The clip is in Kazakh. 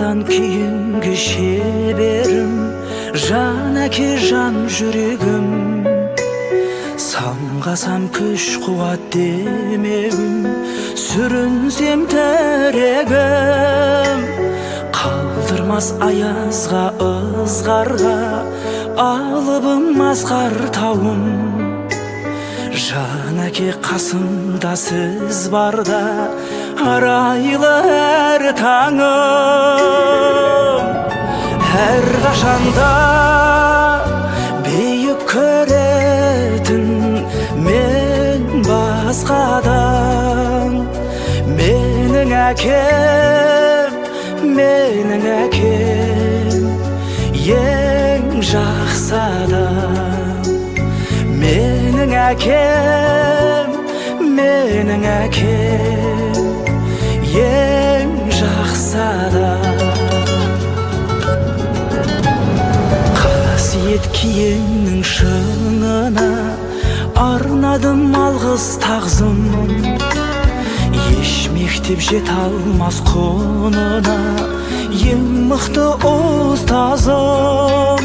анадан кейінгі шеберім, жан әке жан жүрегім. Самғасам күш қуат демеуім, сүрінсем тірегім. Қалдырмас аязға ызғарға, алыбым асқар тауым. Жан әке қасымда сіз барда, арайлы әр таңым. Әр қашанда бейік көретін мен басқадан. Менің әкем, менің әкем, ең жақсы адам. Менің әкем, менің әкем, ең жақсы адам. Қасиет киеңнің шыңына арнадым алғыс тағзым. Еш мектеп жете алмас құнына, ең мықты ұстазым.